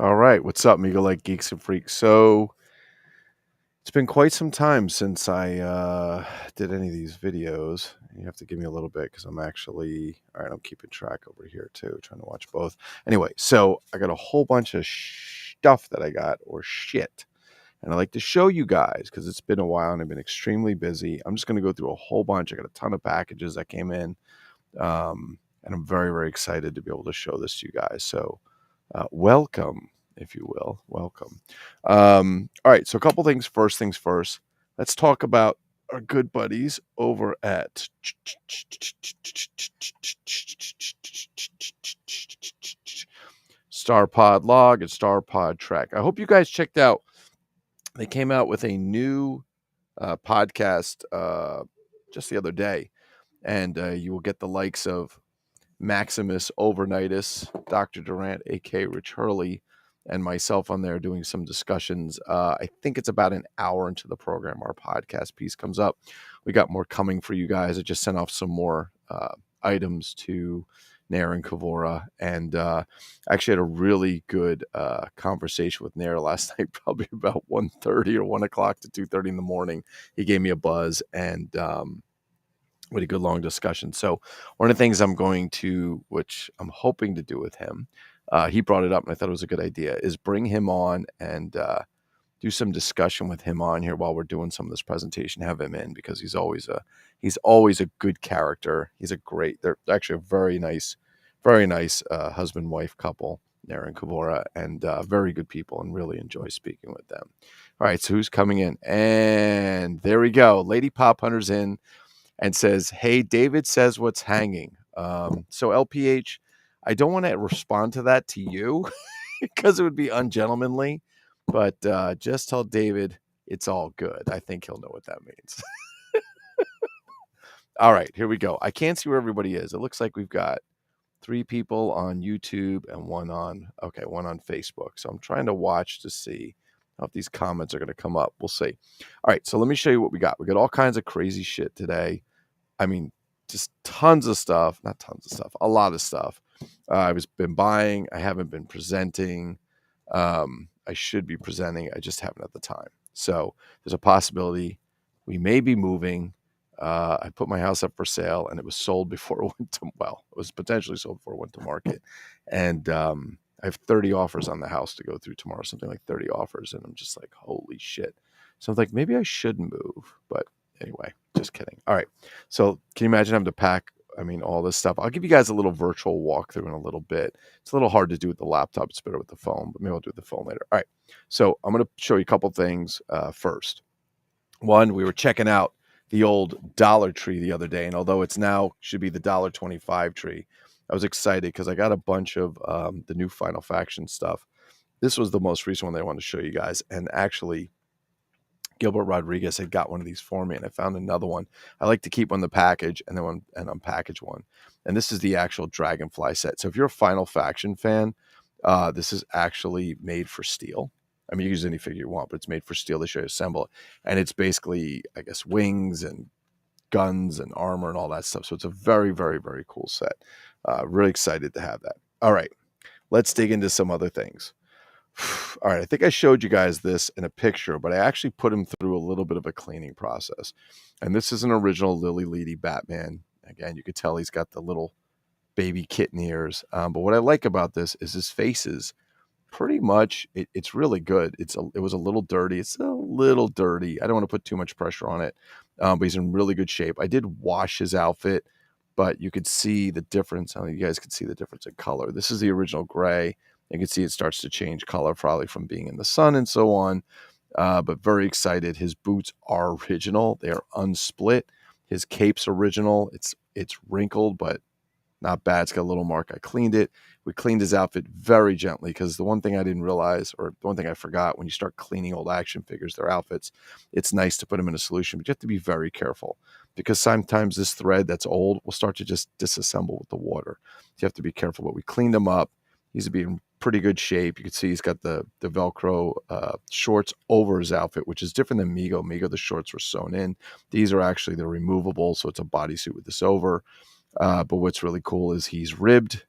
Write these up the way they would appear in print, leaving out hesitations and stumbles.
All right, what's up, Migo like geeks and freaks? So it's been quite some time since I did any of these videos. You have to give me a little bit because I'm actually all right. I'm keeping track over here too, trying to watch both. Anyway, so I got a whole bunch of stuff that I got or shit, and I like to show you guys because it's been a while and I've been extremely busy. I'm just going to go through a whole bunch. I got a ton of packages that came in, and I'm very very excited to be able to show this to you guys. So welcome, if you will. Welcome. All right, so a couple things. First things first. Let's talk about our good buddies over at StarPod Log and StarPod Trek. I hope you guys checked out. They came out with a new podcast just the other day, and you will get the likes of Maximus Overnightus, Dr. Durant, aka Rich Hurley, and myself on there doing some discussions. I think it's about an hour into the program. Our podcast piece comes up. We got more coming for you guys. I just sent off some more items to Nair and Kavora, and actually had a really good conversation with Nair last night, probably about 1:30 or 1 o'clock to 2:30 in the morning. He gave me a buzz, and we had a good long discussion. So one of the things I'm going to, which I'm hoping to do with him, he brought it up and I thought it was a good idea, is bring him on and do some discussion with him on here while we're doing some of this presentation. Have him in because he's always a good character. They're actually a very nice husband wife couple, Nara and Kavora, and very good people, and really enjoy speaking with them. All right, so who's coming in? And there we go. Lady Pop Hunter's in and says, "Hey, David says what's hanging." So LPH, I don't want to respond to that to you because it would be ungentlemanly, but just tell David it's all good. I think he'll know what that means. All right, here we go. I can't see where everybody is. It looks like we've got 3 people on YouTube and one on Facebook. So I'm trying to watch to see if these comments are going to come up. We'll see. All right, so let me show you what we got. We got all kinds of crazy shit today. I mean, just tons of stuff, not tons of stuff, a lot of stuff. I've been buying. I haven't been presenting. I should be presenting. I just haven't at the time. So there's a possibility we may be moving. I put my house up for sale and it was sold before it went to, it was potentially sold before it went to market. And I have 30 offers on the house to go through tomorrow, something like 30 offers. And I'm just like, holy shit. So I'm like, maybe I should move, but anyway, just kidding. All right. So can you imagine having to pack, all this stuff? I'll give you guys a little virtual walkthrough in a little bit. It's a little hard to do with the laptop. It's better with the phone, but maybe I'll do it with the phone later. All right. So I'm going to show you a couple things first. One, we were checking out the old Dollar Tree the other day, and although it's now should be the $1.25 tree, I was excited because I got a bunch of the new Final Faction stuff. This was the most recent one that I wanted to show you guys, and actually Gilbert Rodriguez had got one of these for me, and I found another one. I like to keep on the package and then unpackage one. And this is the actual Dragonfly set. So if you're a Final Faction fan, this is actually made for steel. You can use any figure you want, but it's made for steel. They show you assemble it. And it's basically, I guess, wings and guns and armor and all that stuff. So it's a very, very, very cool set. Really excited to have that. All right, let's dig into some other things. All right, I think I showed you guys this in a picture, but I actually put him through a little bit of a cleaning process. And this is an original Lily Leedy Batman. Again, you could tell he's got the little baby kitten ears. But what I like about this is his face is pretty much, it's really good. It was a little dirty. It's a little dirty. I don't want to put too much pressure on it, but he's in really good shape. I did wash his outfit, but you could see the difference. You guys could see the difference in color. This is the original gray. You can see it starts to change color probably from being in the sun and so on. But very excited. His boots are original. They are unsplit. His cape's original. It's wrinkled, but not bad. It's got a little mark. I cleaned it. We cleaned his outfit very gently because the one thing I didn't realize, or the one thing I forgot, when you start cleaning old action figures, their outfits, it's nice to put them in a solution, but you have to be very careful because sometimes this thread that's old will start to just disassemble with the water. You have to be careful, but we cleaned him up. He's in pretty good shape. You can see he's got the Velcro shorts over his outfit, which is different than Mego. Mego, the shorts were sewn in. These are actually, they're removable, so it's a bodysuit with this over. But what's really cool is he's ribbed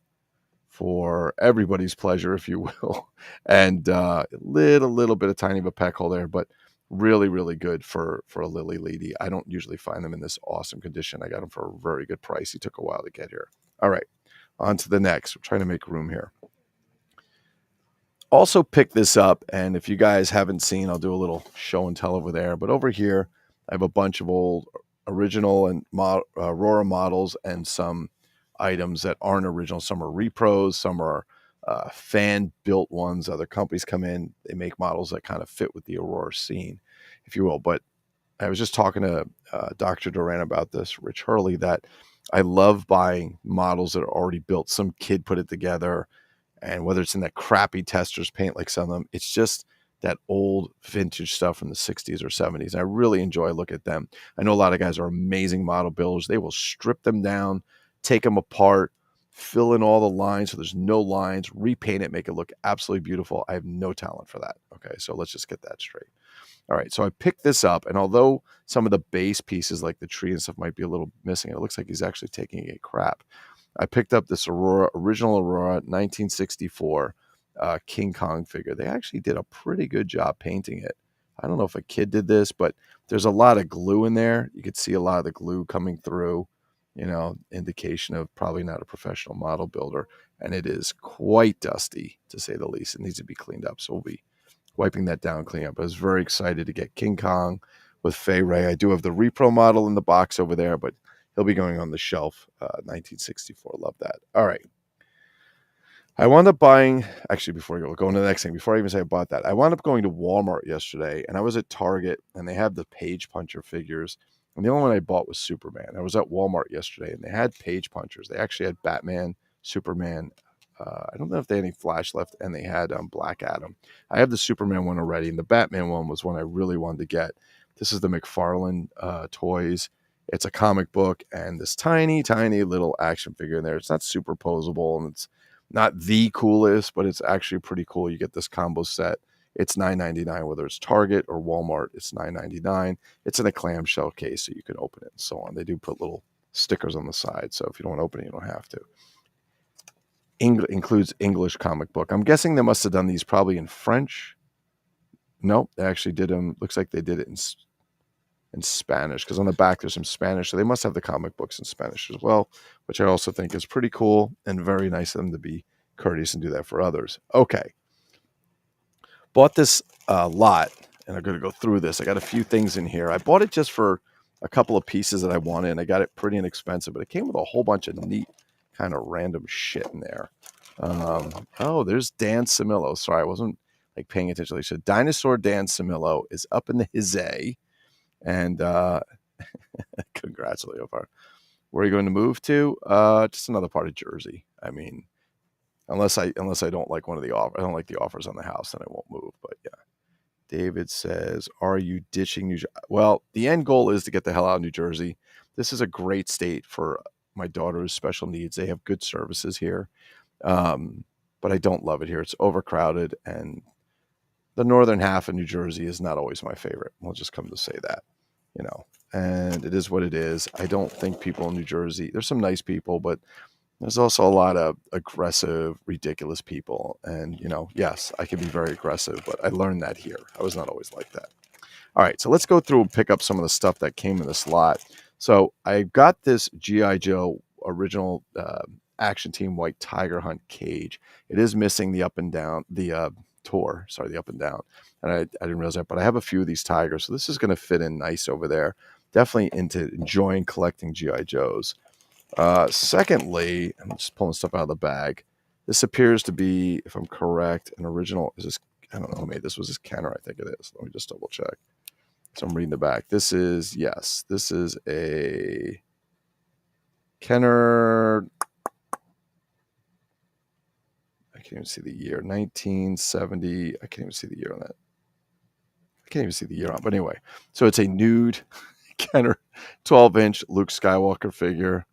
for everybody's pleasure, if you will. And little bit of tiny of a peck hole there, but really, really good for a Lily Lady. I don't usually find them in this awesome condition. I got them for a very good price. He took a while to get here. All right, on to the next. We're trying to make room here. Also picked this up, and if you guys haven't seen, I'll do a little show and tell over there. But over here, I have a bunch of old original and Aurora models and some items that aren't original. Some are repros, some are fan-built ones. Other companies come in, they make models that kind of fit with the Aurora scene, if you will. But I was just talking to Dr. Duran about this, Rich Hurley, that I love buying models that are already built. Some kid put it together, and whether it's in that crappy tester's paint like some of them, it's just that old vintage stuff from the 60s or 70s. I really enjoy looking at them. I know a lot of guys are amazing model builders. They will strip them down, take them apart, fill in all the lines so there's no lines, repaint it, make it look absolutely beautiful. I have no talent for that. Okay, so let's just get that straight. All right, so I picked this up, and although some of the base pieces like the tree and stuff might be a little missing, it looks like he's actually taking a crap. I picked up this original Aurora 1964 King Kong figure. They actually did a pretty good job painting it. I don't know if a kid did this, but there's a lot of glue in there. You could see a lot of the glue coming through, indication of probably not a professional model builder. And it is quite dusty, to say the least. It needs to be cleaned up. So we'll be wiping that down, cleaning up. I was very excited to get King Kong with Fay Ray. I do have the repro model in the box over there, but he'll be going on the shelf. 1964. Love that. All right. I wound up buying, actually, before I go into the next thing, before I even say I bought that, I wound up going to Walmart yesterday, and I was at Target, and they have the Page Puncher figures. And the only one I bought was Superman. I was at Walmart yesterday, and they had Page Punchers. They actually had Batman, Superman. I don't know if they had any Flash left, and they had Black Adam. I have the Superman one already, and the Batman one was one I really wanted to get. This is the McFarlane Toys. It's a comic book and this tiny, tiny little action figure in there. It's not super posable, and it's not the coolest, but it's actually pretty cool. You get this combo set. It's $9.99, whether it's Target or Walmart. It's $9.99. It's in a clamshell case, so you can open it and so on. They do put little stickers on the side, so if you don't want to open it, you don't have to. Includes English comic book. I'm guessing they must have done these probably in French. Nope, they actually did them. Looks like they did it in Spanish, because on the back there's some Spanish, so they must have the comic books in Spanish as well, which I also think is pretty cool and very nice of them to be courteous and do that for others. Okay, bought this lot, and I'm going to go through this. I got a few things in here. I bought it just for a couple of pieces that I wanted, and I got it pretty inexpensive, but it came with a whole bunch of neat kind of random shit in there. Oh, there's Dan Samillo. Sorry, I wasn't paying attention. So Dinosaur Dan Samillo is up in the Hizay. And congrats, Leopard. Where are you going to move to? Just another part of Jersey. I mean, unless I don't like one of the offers, I don't like the offers on the house, then I won't move. But yeah, David says, "Are you ditching New Jersey?" Well, the end goal is to get the hell out of New Jersey. This is a great state for my daughter's special needs. They have good services here, but I don't love it here. It's overcrowded, and the northern half of New Jersey is not always my favorite. We'll just come to say that. And it is what it is. I don't think people in New Jersey, there's some nice people, but there's also a lot of aggressive, ridiculous people. And, yes, I can be very aggressive, but I learned that here. I was not always like that. All right, so let's go through and pick up some of the stuff that came in this lot. So I got this G.I. Joe original Action Team White Tiger Hunt cage. It is missing the up and down, the up and down. And I didn't realize that, but I have a few of these tigers. So this is going to fit in nice over there. Definitely into enjoying collecting G.I. Joes. Secondly, I'm just pulling stuff out of the bag. This appears to be, if I'm correct, an original. Is this, I don't know who made this. Was this Kenner? I think it is. Let me just double check. So I'm reading the back. This is a Kenner. I can't even see the year. 1970. I can't even see the year on that. I can't even see the year on. But anyway, so it's a nude Kenner 12-inch Luke Skywalker figure.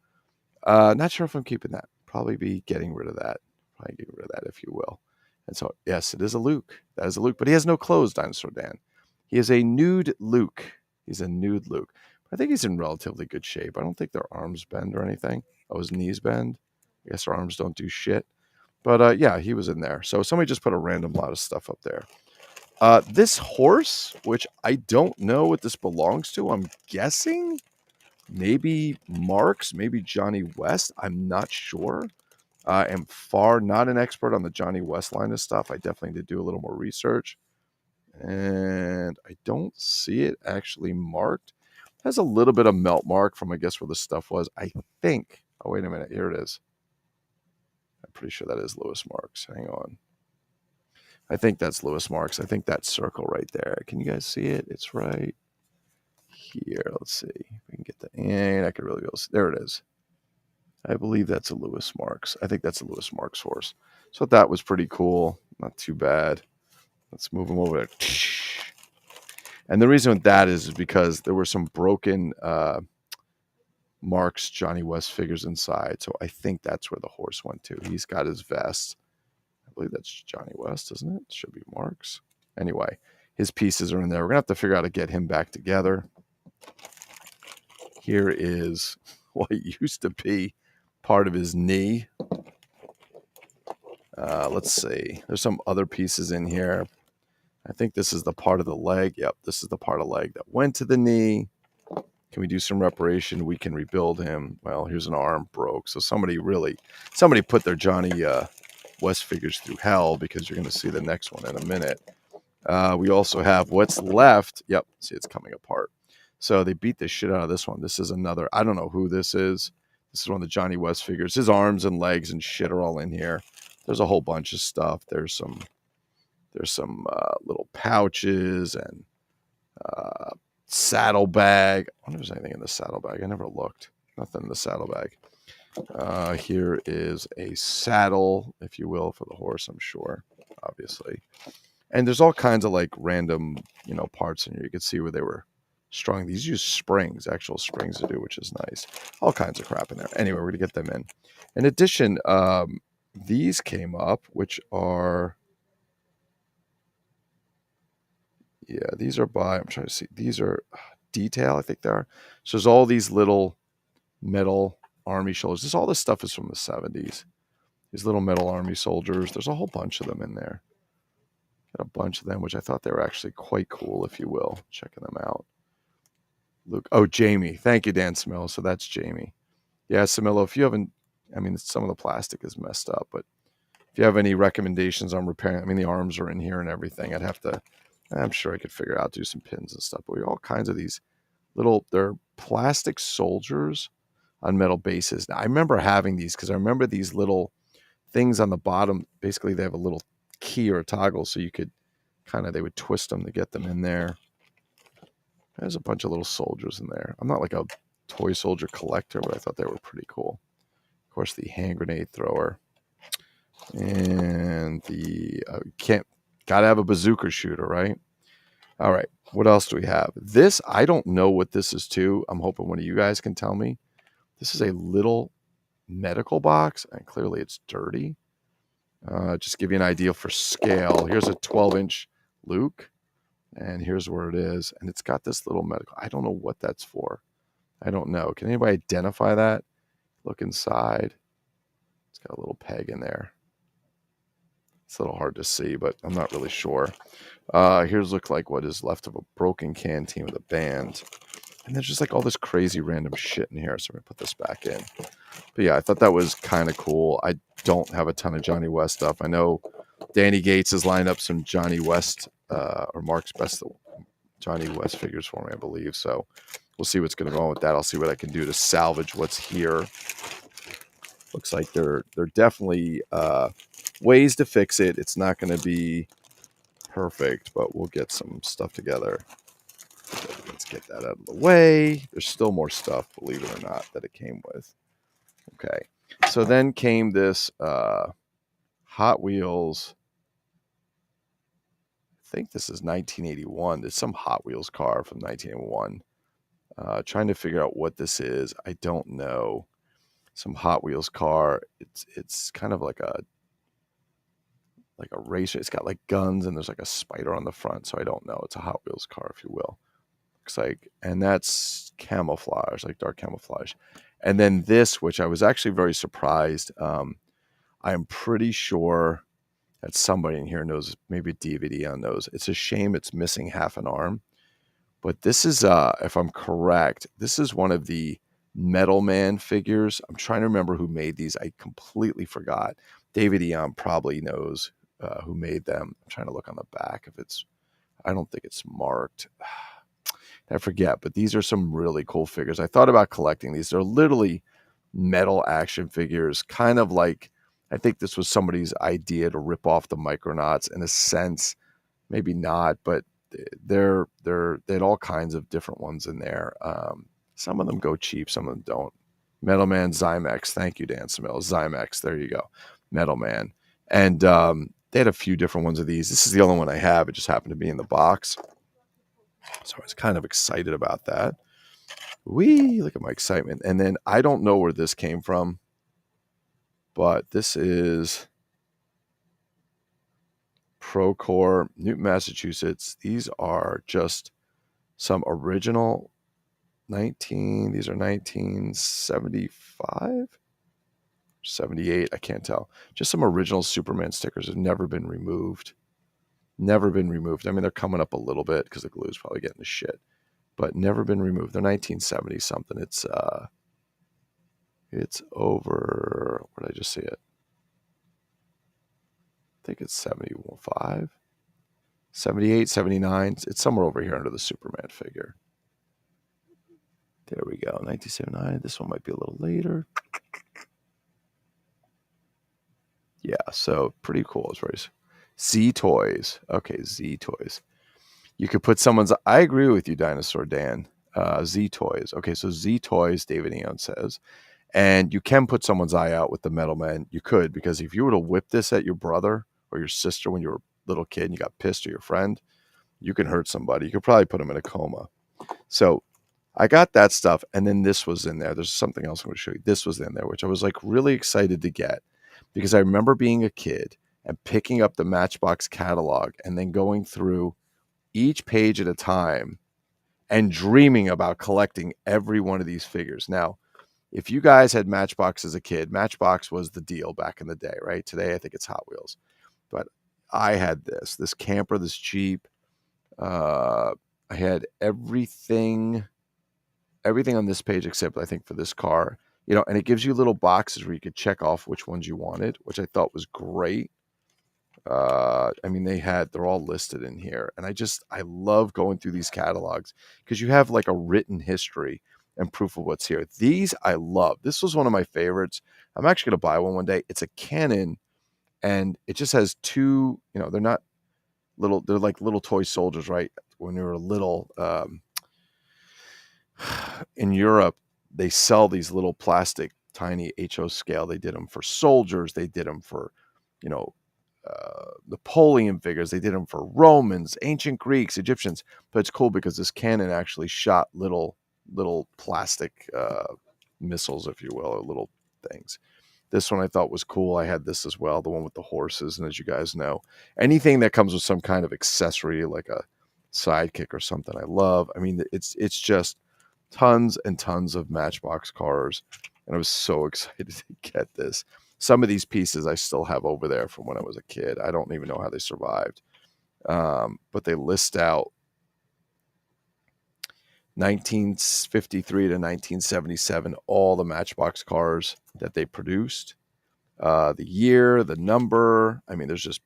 Not sure if I'm keeping that. Probably be getting rid of that. Probably getting rid of that, if you will. And so, yes, it is a Luke. That is a Luke. But he has no clothes, Dinosaur Dan. He is a nude Luke. He's a nude Luke. I think he's in relatively good shape. I don't think their arms bend or anything. Oh, his knees bend. I guess their arms don't do shit. But yeah, he was in there. So somebody just put a random lot of stuff up there. This horse, which I don't know what this belongs to, I'm guessing maybe Marks, maybe Johnny West. I'm not sure. I am far not an expert on the Johnny West line of stuff. I definitely need to do a little more research. And I don't see it actually marked. It has a little bit of melt mark from, I guess, where the stuff was. I think. Oh, wait a minute. Here it is. I'm pretty sure that is Lewis Marks. Hang on. I think that's Lewis Marks. I think that circle right there. Can you guys see it? It's right here. Let's see. If we can get that. And I could really go. There it is. I believe that's a Lewis Marks. I think that's a Lewis Marks horse. So that was pretty cool. Not too bad. Let's move him over there. And the reason with that is because there were some broken Marks Johnny West figures inside. So I think that's where the horse went to. He's got his vest. I believe that's Johnny West, isn't it? It should be Marks. Anyway, his pieces are in there. We're going to have to figure out how to get him back together. Here is what used to be part of his knee. Let's see. There's some other pieces in here. I think this is the part of the leg. Yep, this is the part of the leg that went to the knee. Can we do some reparation? We can rebuild him. Well, here's an arm broke. So somebody put their Johnny West figures through hell, because you're going to see the next one in a minute. We also have what's left. Yep, see, it's coming apart. So they beat the shit out of this one. This is another. I don't know who this is. This is one of the Johnny West figures. His arms and legs and shit are all in here. There's a whole bunch of stuff. There's some little pouches and saddlebag. I wonder if there's anything in the saddlebag. I never looked. Nothing in the saddlebag. Here is a saddle, if you will, for the horse, I'm sure, obviously. And there's all kinds of like random, parts in here. You can see where they were strung. These use springs, actual springs to do, which is nice. All kinds of crap in there. Anyway, we're going to get them in. In addition, these came up, which are... Yeah, these are I'm trying to see. These are detail, I think they are. So there's all these little metal army shoulders. All this stuff is from the 70s. These little metal army soldiers. There's a whole bunch of them in there. Got a bunch of them, which I thought they were actually quite cool, if you will. Checking them out. Luke. Oh, Jamie. Thank you, Dan Samillo. So that's Jamie. Yeah, Samillo, if you haven't... some of the plastic is messed up, but if you have any recommendations on repairing... the arms are in here and everything. I'm sure I could figure out, do some pins and stuff. But we all kinds of these they're plastic soldiers on metal bases. Now, I remember having these because I remember these little things on the bottom. Basically, they have a little key or a toggle, so you could they would twist them to get them in there. There's a bunch of little soldiers in there. I'm not like a toy soldier collector, but I thought they were pretty cool. Of course, the hand grenade thrower. And the gotta have a bazooka shooter, right? All right. What else do we have? This, I don't know what this is to. I'm hoping one of you guys can tell me. This is a little medical box, and clearly it's dirty. Just give you an idea for scale. Here's a 12-inch Luke, and here's where it is. And it's got this little medical. I don't know what that's for. I don't know. Can anybody identify that? Look inside. It's got a little peg in there. It's a little hard to see, but I'm not really sure. Here's look like what is left of a broken canteen with a band. And there's just like all this crazy random shit in here. So I'm going to put this back in. But yeah, I thought that was kind of cool. I don't have a ton of Johnny West stuff. I know Danny Gates has lined up some Johnny West or Mark's best Johnny West figures for me, I believe. So we'll see what's going to go on with that. I'll see what I can do to salvage what's here. Looks like they're definitely ways to fix it. It's not going to be perfect, but we'll get some stuff together. Let's get that out of the way. There's still more stuff, believe it or not, that it came with. Okay. So then came this Hot Wheels. I think this is 1981. There's some Hot Wheels car from 1981. Trying to figure out what this is. I don't know. Some Hot Wheels car. It's kind of like a racer. It's got like guns and there's like a spider on the front. So I don't know. It's a Hot Wheels car, if you will. Looks like, and that's camouflage, like dark camouflage. And then this, which I was actually very surprised. I'm pretty sure that somebody in here knows, maybe a DVD on those. It's a shame it's missing half an arm. But this is, if I'm correct, this is one of the Metal Man figures. I'm trying to remember who made these. I completely forgot. David Eon probably knows who made them. I'm trying to look on the back if it's, I don't think it's marked. I forget, but these are some really cool figures. I thought about collecting these. They're literally metal action figures, kind of like, I think this was somebody's idea to rip off the Micronauts in a sense. Maybe not, but they had all kinds of different ones in there. Some of them go cheap, some of them don't. Metal Man Zymex, thank you, Dan Smil. Zymex, there you go. Metal Man, and they had a few different ones of these. This is the only one I have. It just happened to be in the box, so I was kind of excited about that. Wee, look at my excitement. And then I don't know where this came from, but this is Procore, Newton, Massachusetts. These are just some original these are 1975, 78, I can't tell. Just some original Superman stickers have never been removed. Never been removed. I mean, they're coming up a little bit because the glue's probably getting to shit, but never been removed. They're 1970 something. It's over, where did I just see it? I think it's 75, 78, 79. It's somewhere over here under the Superman figure. There we go, 1979. This one might be a little later. Yeah, so pretty cool. It's very Z Toys. Okay, Z Toys. You could put someone's, I agree with you, Dinosaur Dan. Z Toys. Okay, so Z Toys, David Eon says. And you can put someone's eye out with the Metal Man. You could, because if you were to whip this at your brother or your sister when you were a little kid and you got pissed, or your friend, you can hurt somebody. You could probably put them in a coma. So I got that stuff. And then this was in there. There's something else I'm going to show you. This was in there, which I was like really excited to get, because I remember being a kid and picking up the Matchbox catalog and then going through each page at a time and dreaming about collecting every one of these figures. Now, if you guys had Matchbox as a kid, Matchbox was the deal back in the day, right? Today, I think it's Hot Wheels. But I had this camper, this Jeep. I had everything on this page except, I think, for this car. You know, and it gives you little boxes where you could check off which ones you wanted, which I thought was great. I mean, they're all listed in here. And I love going through these catalogs because you have like a written history and proof of what's here. These I love. This was one of my favorites. I'm actually going to buy one day. It's a Cannon, and it just has two, they're not little, they're like little toy soldiers, right? When you were little, in Europe, they sell these little plastic, tiny HO scale. They did them for soldiers. They did them for, Napoleon figures. They did them for Romans, ancient Greeks, Egyptians. But it's cool because this cannon actually shot little plastic missiles, if you will, or little things. This one I thought was cool. I had this as well, the one with the horses. And as you guys know, anything that comes with some kind of accessory, like a sidekick or something, I love. I mean, it's just tons and tons of Matchbox cars. And I was so excited to get this. Some of these pieces I still have over there from when I was a kid. I don't even know how they survived. But they list out 1953 to 1977, all the Matchbox cars that they produced, the year, the number. I mean, there's just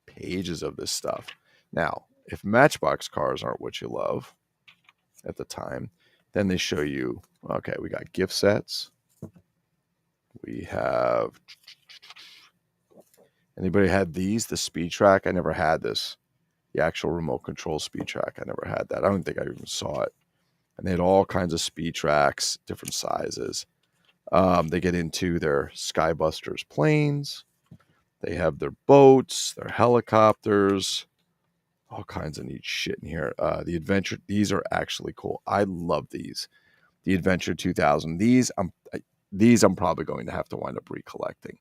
pages of this stuff. Now, if Matchbox cars aren't what you love at the time, then they show you, okay, we got gift sets. We have, anybody had these? The Speed Track? I never had this. The actual remote control Speed Track. I never had that. I don't think I even saw it. And they had all kinds of Speed Tracks, different sizes. They get into their Skybusters planes. They have their boats, their helicopters, all kinds of neat shit in here. The Adventure, these are actually cool. I love these. The Adventure 2000. These I'm probably going to have to wind up recollecting.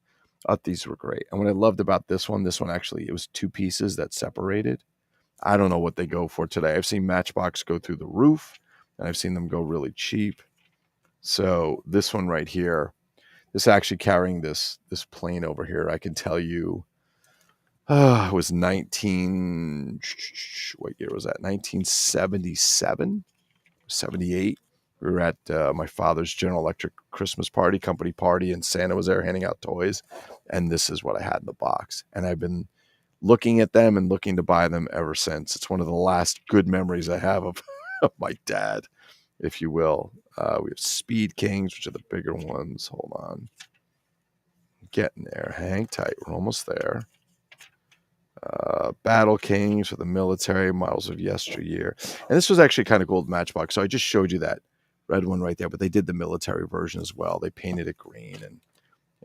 These were great. And what I loved about this one actually, it was two pieces that separated. I don't know what they go for today. I've seen Matchbox go through the roof, and I've seen them go really cheap. So this one right here, This actually carrying this plane over here. I can tell you, it was 19. What year was that? 1977, 78. We were at my father's General Electric Christmas party, company party, and Santa was there handing out toys. And this is what I had in the box. And I've been looking at them and looking to buy them ever since. It's one of the last good memories I have of, of my dad, if you will. We have Speed Kings, which are the bigger ones. Hold on. Getting there. Hang tight. We're almost there. Battle Kings for the military, models of yesteryear. And this was actually kind of gold Matchbox. So I just showed you that red one right there, but they did the military version as well. They painted it green, and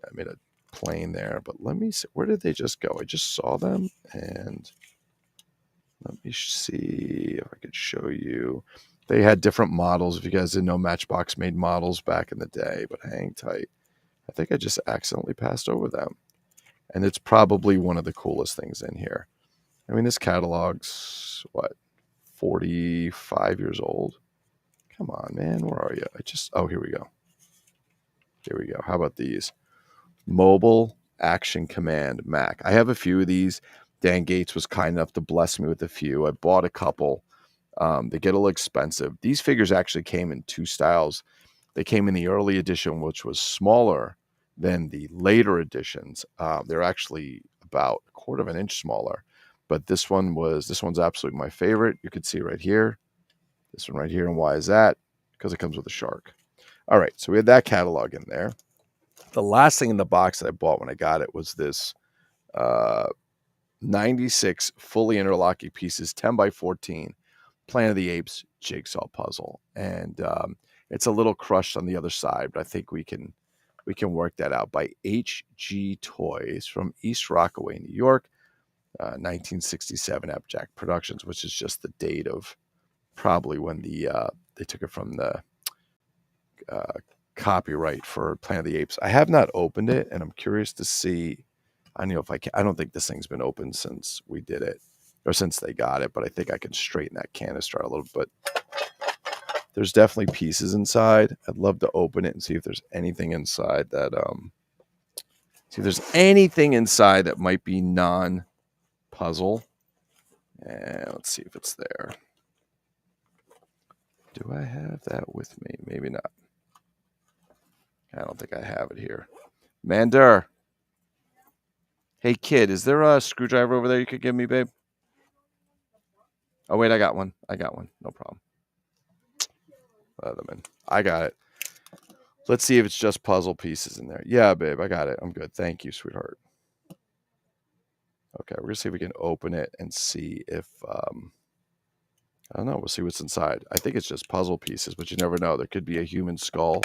I made a plane there. But let me see. Where did they just go? I just saw them, and let me see if I could show you. They had different models. If you guys didn't know, Matchbox made models back in the day, but hang tight. I think I just accidentally passed over them. And it's probably one of the coolest things in here. I mean, this catalog's, what, 45 years old? Come on, man. Where are you? Oh, here we go. Here we go. How about these? Mobile Action Command Mac. I have a few of these. Dan Gates was kind enough to bless me with a few. I bought a couple. They get a little expensive. These figures actually came in two styles. They came in the early edition, which was smaller than the later editions. They're actually about a quarter of an inch smaller. But this one's absolutely my favorite. You can see right here. This one right here. And why is that? Because it comes with a shark. All right, so we had that catalog in there. The last thing in the box that I bought when I got it was this 96 fully interlocking pieces, 10 by 14, Planet of the Apes jigsaw puzzle. And it's a little crushed on the other side, but I think we can work that out. By HG Toys from East Rockaway, New York, 1967 Applejack Productions, which is just the date of probably when they took it from the copyright for Planet of the Apes. I have not opened it, and I'm curious to see. I don't know if I can. I don't think this thing's been opened since we did it, or since they got it, but I think I can straighten that canister out a little bit. There's definitely pieces inside. I'd love to open it and see if there's anything inside that might be non-puzzle. And let's see if it's there. Do I have that with me? Maybe not. I don't think I have it here. Mander. Hey, kid, is there a screwdriver over there you could give me, babe? Oh, wait, I got one. No problem. I got it. Let's see if it's just puzzle pieces in there. Yeah, babe, I got it. I'm good. Thank you, sweetheart. Okay, we're going to see if we can open it and see if, I don't know. We'll see what's inside. I think it's just puzzle pieces, but you never know. There could be a human skull.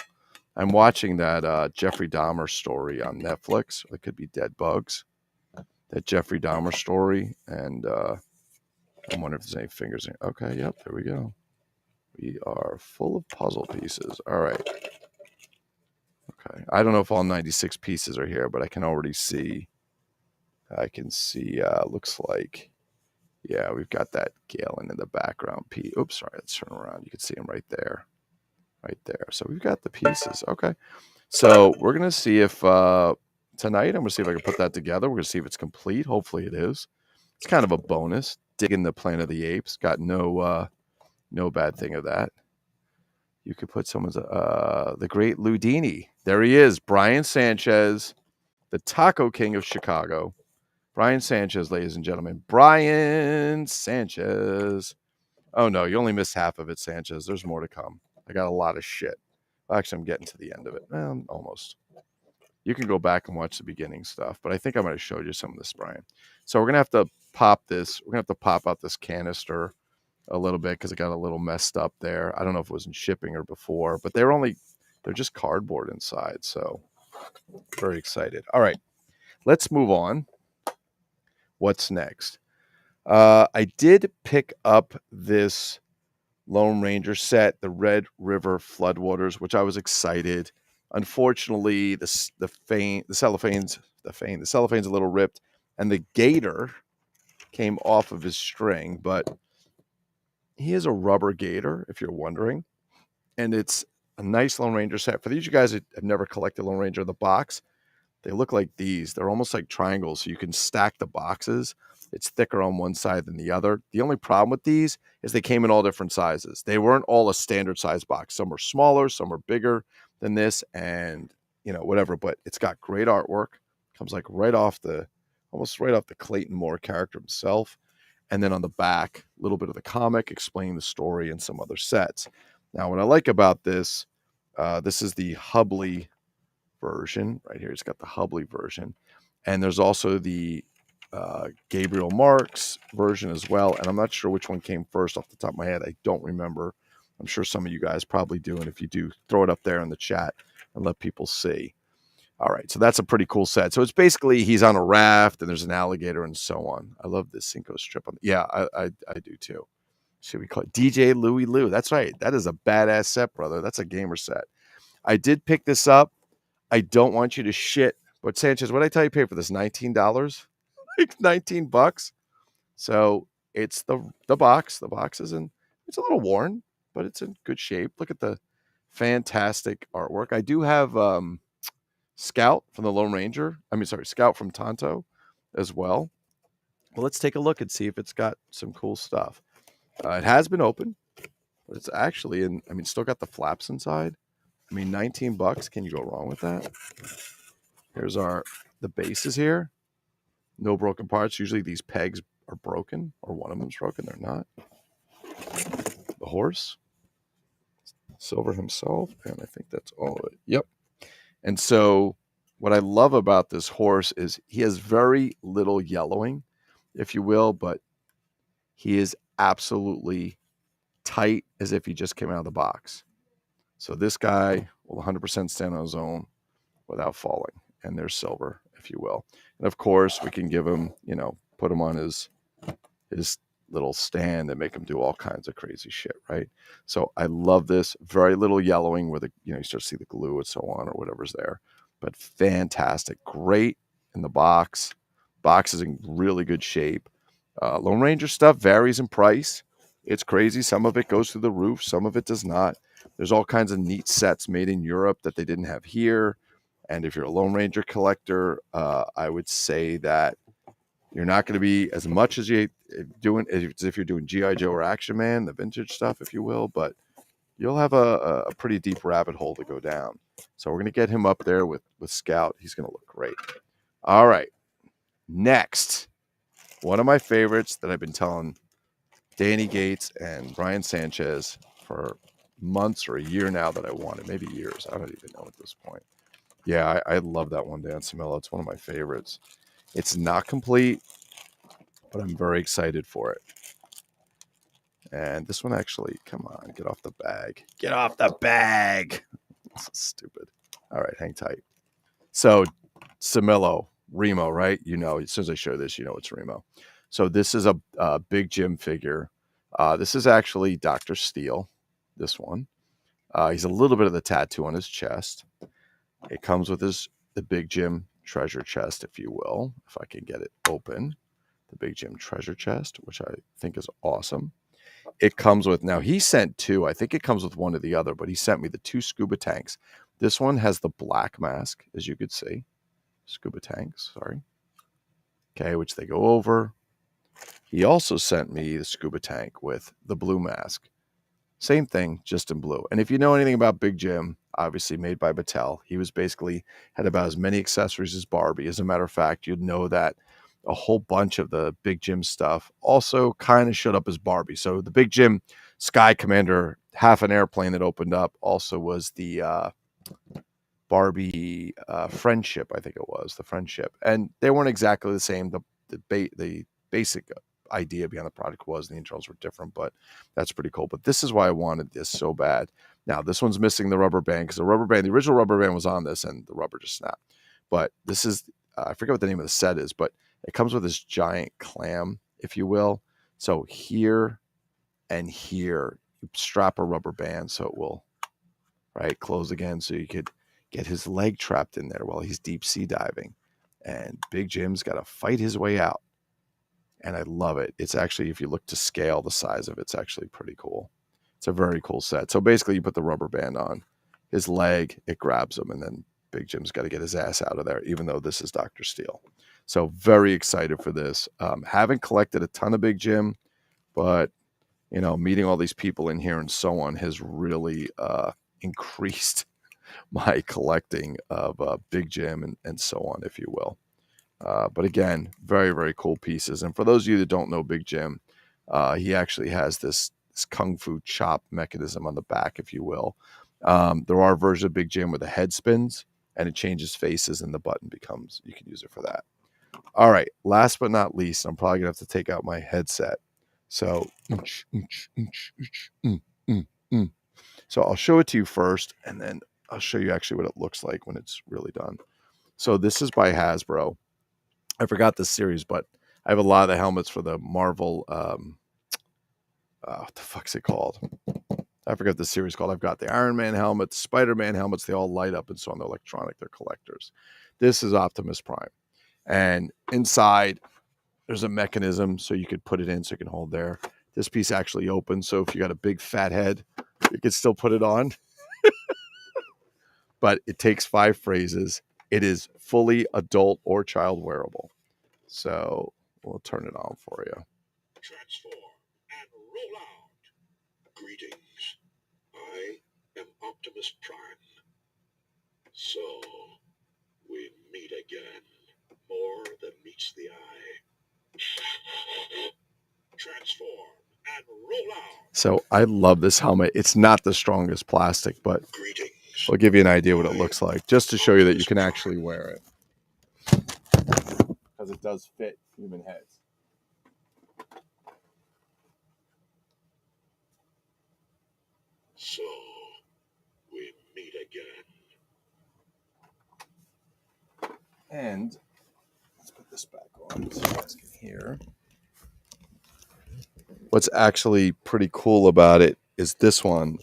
I'm watching that Jeffrey Dahmer story on Netflix. It could be Dead Bugs. That Jeffrey Dahmer story. And I wonder if there's any fingers in it. Okay, yep, there we go. We are full of puzzle pieces. All right. Okay. I don't know if all 96 pieces are here, but I can already see. I can see, looks like, yeah, we've got that Galen in the background. Oops, sorry, let's turn around. You can see him right there. Right there. So we've got the pieces. Okay. So we're going to see if tonight, I'm going to see if I can put that together. We're going to see if it's complete. Hopefully it is. It's kind of a bonus. Digging the Planet of the Apes. Got no bad thing of that. You could put someone's, the great Ludini. There he is. Brian Sanchez, the Taco King of Chicago. Brian Sanchez, ladies and gentlemen. Brian Sanchez. Oh, no, you only missed half of it, Sanchez. There's more to come. I got a lot of shit. Actually, I'm getting to the end of it. Almost. You can go back and watch the beginning stuff, but I think I might have showed you some of this, Brian. So we're going to have to pop this. We're going to have to pop out this canister a little bit because it got a little messed up there. I don't know if it was in shipping or before, but they're just cardboard inside. So very excited. All right, let's move on. What's next? I did pick up this Lone Ranger set, the Red River Floodwaters, which I was excited. Unfortunately, the cellophane's a little ripped, and the gator came off of his string, but he is a rubber gator, if you're wondering. And it's a nice Lone Ranger set. For these you guys that have never collected Lone Ranger, the box, they look like these. They're almost like triangles, so you can stack the boxes. It's thicker on one side than the other. The only problem with these is they came in all different sizes. They weren't all a standard size box. Some are smaller, some are bigger than this, and whatever. But it's got great artwork. Comes like almost right off the Clayton Moore character himself. And then on the back, a little bit of the comic explaining the story and some other sets. Now, what I like about this, this is the Hubley version right here. It's got the Hubley version, and there's also the Gabriel Marks version as well. And I'm not sure which one came first off the top of my head. I don't remember. I'm sure some of you guys probably do, and if you do, throw it up there in the chat and let people see. All right, so that's a pretty cool set. So it's basically he's on a raft and there's an alligator and so on. I love this Cinco strip. Yeah, I do too. Should we call it DJ Louie Lou? That's right. That is a badass set, brother. That's a gamer set. I did pick this up. I don't want you to shit, but Sanchez, what did I tell you pay for this? $19? Like $19. So it's the box. The box is it's a little worn, but it's in good shape. Look at the fantastic artwork. I do have Scout from the Lone Ranger. Scout from Tonto as well. Well, let's take a look and see if it's got some cool stuff. It has been opened, but it's actually still got the flaps inside. $19. Can you go wrong with that? Here's the bases here. No broken parts. Usually these pegs are broken, or one of them's broken. They're not. The horse, Silver himself, and I think that's all of it. Yep. And so what I love about this horse is he has very little yellowing, if you will, but he is absolutely tight as if he just came out of the box. So this guy will 100% stand on his own without falling. And there's Silver, if you will. And of course, we can give him, put him on his little stand and make him do all kinds of crazy shit, right? So I love this. Very little yellowing where you start to see the glue and so on or whatever's there. But fantastic. Great in the box. Box is in really good shape. Lone Ranger stuff varies in price. It's crazy. Some of it goes through the roof. Some of it does not. There's all kinds of neat sets made in Europe that they didn't have here. And if you're a Lone Ranger collector, I would say that you're not going to be as much as you're doing as if you're doing G.I. Joe or Action Man, the vintage stuff, if you will. But you'll have a pretty deep rabbit hole to go down. So we're going to get him up there with Scout. He's going to look great. All right. Next, one of my favorites that I've been telling Danny Gates and Brian Sanchez for months or a year now that I wanted, maybe years. I don't even know at this point. Yeah, I love that one, Dan Samillo. It's one of my favorites. It's not complete, but I'm very excited for it. And this one actually, come on, get off the bag. Get off the bag. This is stupid. All right, hang tight. So, Samillo, Remo, right? As soon as I show this, it's Remo. So this is a Big Jim figure. This is actually Dr. Steel, this one. He's a little bit of the tattoo on his chest. It comes with the Big Jim treasure chest, if you will, if I can get it open. The Big Jim treasure chest, which I think is awesome. It comes with, now he sent two. I think it comes with one or the other, but he sent me the two scuba tanks. This one has the black mask, as you could see. Scuba tanks, sorry. Okay, which they go over. He also sent me the scuba tank with the blue mask. Same thing, just in blue. And if you know anything about Big Jim, obviously made by Mattel, he was basically had about as many accessories as Barbie. As a matter of fact, you'd know that a whole bunch of the Big Jim stuff also kind of showed up as Barbie. So the Big Jim Sky Commander, half an airplane that opened up, also was the Barbie Friendship, I think it was, the Friendship. And they weren't exactly the same. The basic idea behind the product was the internals were different, but that's pretty cool. But this is why I wanted this so bad. Now, this one's missing the rubber band because the original rubber band was on this and the rubber just snapped. But this is, I forget what the name of the set is, but it comes with this giant clam, if you will. So here and here, you strap a rubber band so it will, right, close again so you could get his leg trapped in there while he's deep sea diving. And Big Jim's got to fight his way out. And I love it. It's actually, if you look to scale the size of it, it's actually pretty cool. It's a very cool set. So basically you put the rubber band on his leg, it grabs him, and then Big Jim's got to get his ass out of there, even though this is Dr. Steel. So very excited for this. Haven't collected a ton of Big Jim, but meeting all these people in here and so on has really increased my collecting of Big Jim and so on, if you will. But again, very, very cool pieces. And for those of you that don't know Big Jim, he actually has this kung fu chop mechanism on the back, if you will. There are versions of Big Jim where the head spins and it changes faces and the button becomes, you can use it for that. All right, last but not least, I'm probably gonna have to take out my headset. So, so I'll show it to you first, and then I'll show you actually what it looks like when it's really done. So this is by Hasbro. I forgot this series, but I have a lot of the helmets for the Marvel. What the fuck's it called? I forgot the series called. I've got the Iron Man helmets, Spider-Man helmets. They all light up and so on. They're electronic. They're collectors. This is Optimus Prime. And inside, there's a mechanism so you could put it in so you can hold there. This piece actually opens. So if you got a big fat head, you can still put it on. But it takes 5 phrases. It is fully adult or child wearable. So we'll turn it on for you. Transform and roll out. Greetings. I am Optimus Prime. So we meet again. More than meets the eye. Transform and roll out. So I love this helmet. It's not the strongest plastic, but I'll give you an idea what it looks like, just to show you that you can actually wear it. Because it does fit human heads. So we meet again. And let's put this back on so you guys can hear. What's actually pretty cool about it is this one.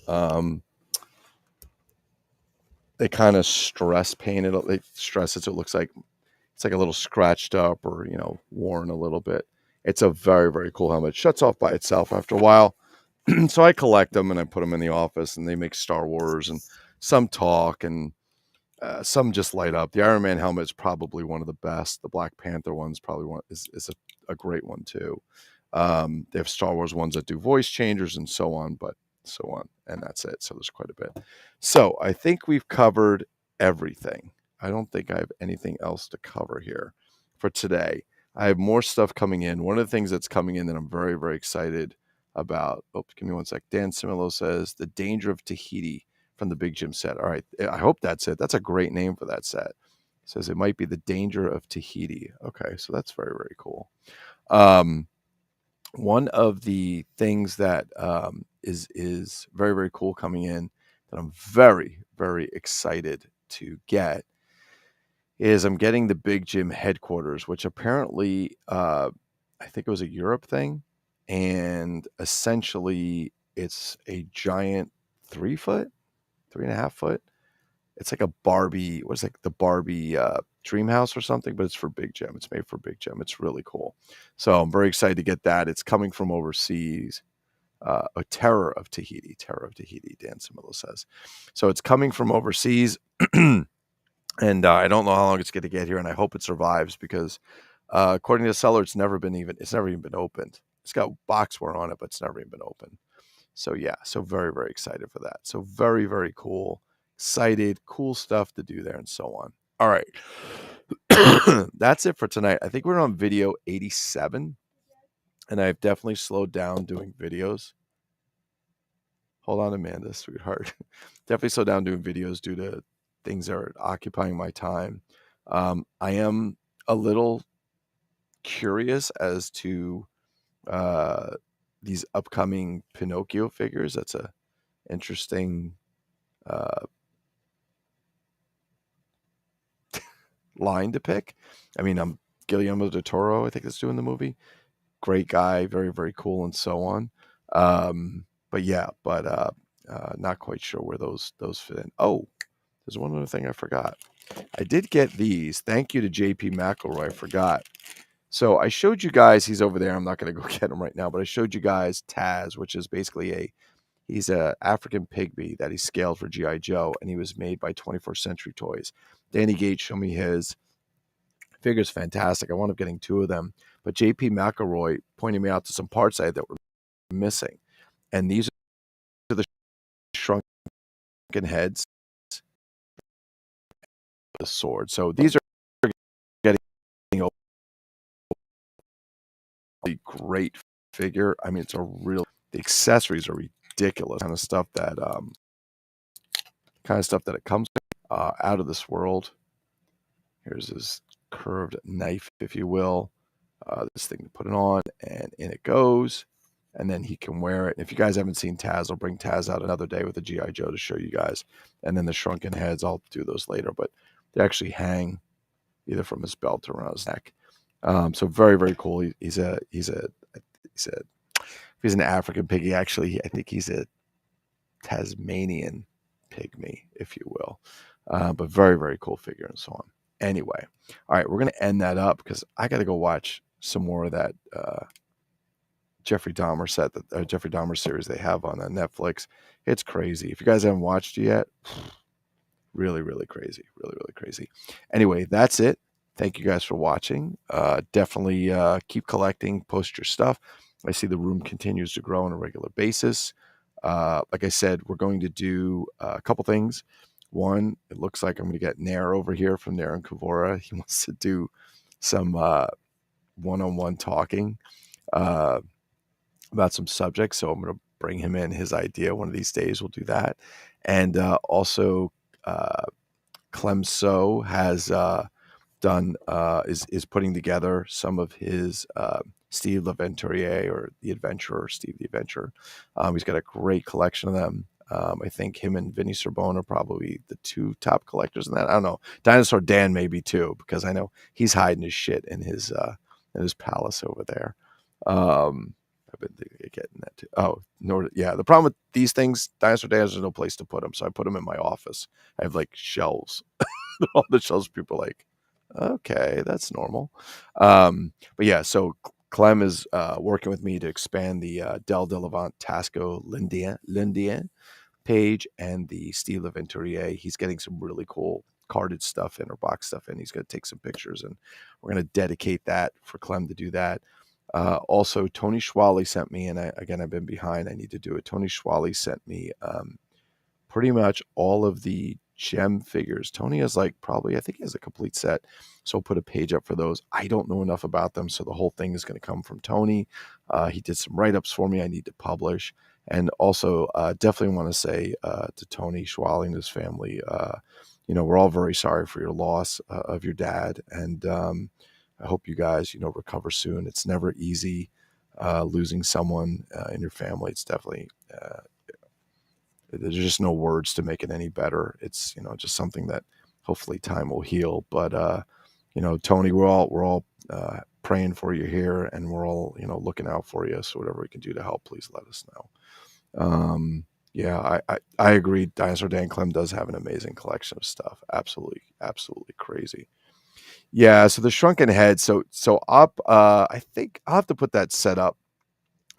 They kind of stress paint it. They stress it so it looks like it's like a little scratched up or worn a little bit. It's a very, very cool helmet. It shuts off by itself after a while. So I collect them and I put them in the office, and they make Star Wars, and some talk, and some just light up. The Iron Man helmet is probably one of the best. The Black Panther one's probably is a great one too. They have Star Wars ones that do voice changers and so on, and that's it. So there's quite a bit. So I think we've covered everything. I don't think I have anything else to cover here for today. I have more stuff coming in. One of the things that's coming in that I'm very, very excited about. Oh, give me one sec. Dan Similo says The Danger of Tahiti from the Big Jim set. All right. I hope that's it. That's a great name for that set. It says it might be The Danger of Tahiti. Okay. So that's very, very cool. One of the things that is very, very cool coming in that I'm very, very excited to get is I'm getting the Big Jim headquarters, which apparently I think it was a Europe thing. And essentially it's a giant 3.5 foot. It's like a Barbie, what's like the Barbie dream house or something, but it's for Big Jim. It's made for Big Jim. It's really cool. So I'm very excited to get that. It's coming from overseas. A Terror of Tahiti, Dan Similo says. So it's coming from overseas. And I don't know how long it's going to get here, and I hope it survives because according to the seller, it's never even been opened. It's got boxware on it, but it's never even been opened. So yeah, so very, very excited for that. So very, very cool. Excited, cool stuff to do there and so on. All right. That's it for tonight. I think we're on video 87, and I've definitely slowed down doing videos. Hold on, Amanda, sweetheart. Definitely slowed down doing videos due to things that are occupying my time. I am a little curious as to these upcoming Pinocchio figures. That's a interesting line to pick. I mean, I'm Guillermo del Toro, I think, that's doing the movie. Great guy, very, very cool, and so on. But not quite sure where those fit in. Oh, there's one other thing I forgot. I did get these. Thank you to JP McElroy. I forgot. So I showed you guys, he's over there. I'm not going to go get him right now, but I showed you guys Taz, which is basically He's a African pygmy that he scaled for GI Joe, and he was made by 21st Century Toys. Danny Gates showed me his figure's fantastic. I wound up getting 2 of them, but JP McElroy pointed me out to some parts I had that were missing, and these are the shrunken heads, the sword. So these are getting a really great figure. I mean, it's a real. The accessories are ridiculous, kind of stuff that it comes out of this world. Here's his curved knife, if you will. This thing to put it on, and in it goes. And then he can wear it. And if you guys haven't seen Taz, I'll bring Taz out another day with a GI Joe to show you guys. And then the shrunken heads, I'll do those later. But they actually hang either from his belt or around his neck. So very, very cool. He's an African piggy. Actually, I think he's a Tasmanian pygmy, if you will. But very, very cool figure and so on. Anyway, all right, we're going to end that up because I got to go watch some more of that Jeffrey Dahmer series they have on Netflix. It's crazy. If you guys haven't watched it yet, really, really crazy. Really, really crazy. Anyway, that's it. Thank you guys for watching. Definitely keep collecting, post your stuff. I see the room continues to grow on a regular basis. Like I said, we're going to do a couple things. One, it looks like I'm going to get Nair over here from Nair and Kavora. He wants to do some one-on-one talking about some subjects. So I'm going to bring him in his idea. One of these days we'll do that. And also Clem So has done is putting together some of his Steve L'Aventurier, or the Adventurer, Steve the Adventurer. He's got a great collection of them. I think him and Vinny Sorbonne are probably the 2 top collectors in that. I don't know. Dinosaur Dan maybe too, because I know he's hiding his shit in his palace over there. I've been getting that too. Oh, no, yeah. The problem with these things, Dinosaur Dan, there's no place to put them, so I put them in my office. I have like shelves. All the shelves, people are like, okay, that's normal. But yeah, so Clem is working with me to expand the Del Delevant Tasco Lindien page and the Steve L'Aventurier. He's getting some really cool carded stuff in, or box stuff in. He's going to take some pictures, and we're going to dedicate that for Clem to do that. Also, Tony Schwally sent me, and I've been behind. I need to do it. Tony Schwally sent me pretty much all of the gem figures. Tony has I think he has a complete set. So I'll put a page up for those. I don't know enough about them, so the whole thing is going to come from Tony. He did some write-ups for me I need to publish. And also definitely want to say to Tony Schwally and his family, we're all very sorry for your loss of your dad. And I hope you guys, recover soon. It's never easy losing someone in your family. It's definitely there's just no words to make it any better. It's just something that hopefully time will heal. But Tony, we're all praying for you here, and we're all looking out for you. So whatever we can do to help, please let us know. Yeah, I agree. Dinosaur Dan Clem does have an amazing collection of stuff. Absolutely, absolutely crazy. Yeah. So the shrunken head. So up. I think I'll have to put that set up.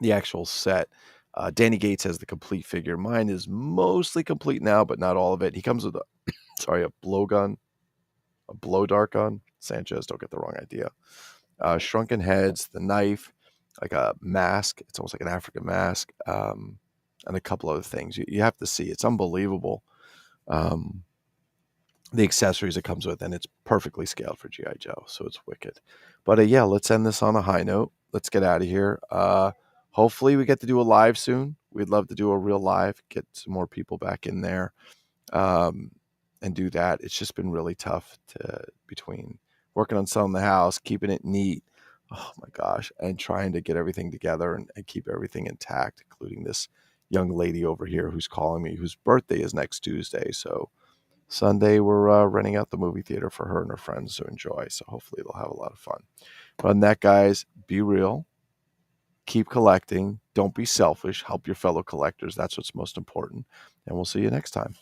The actual set. Danny Gates has the complete figure. Mine is mostly complete now, but not all of it. He comes with a blowgun, a blow dart gun. Sanchez, don't get the wrong idea. Shrunken heads, the knife, like a mask. It's almost like an African mask, and a couple other things. You have to see. It's unbelievable. The accessories it comes with, and it's perfectly scaled for GI Joe, so it's wicked. But yeah, let's end this on a high note. Let's get out of here. Hopefully we get to do a live soon. We'd love to do a real live, get some more people back in there, and do that. It's just been really tough between working on selling the house, keeping it neat, oh my gosh, and trying to get everything together and keep everything intact, including this young lady over here who's calling me, whose birthday is next Tuesday. So Sunday we're renting out the movie theater for her and her friends to enjoy. So hopefully they'll have a lot of fun. But on that, guys, be real. Keep collecting. Don't be selfish. Help your fellow collectors. That's what's most important. And we'll see you next time.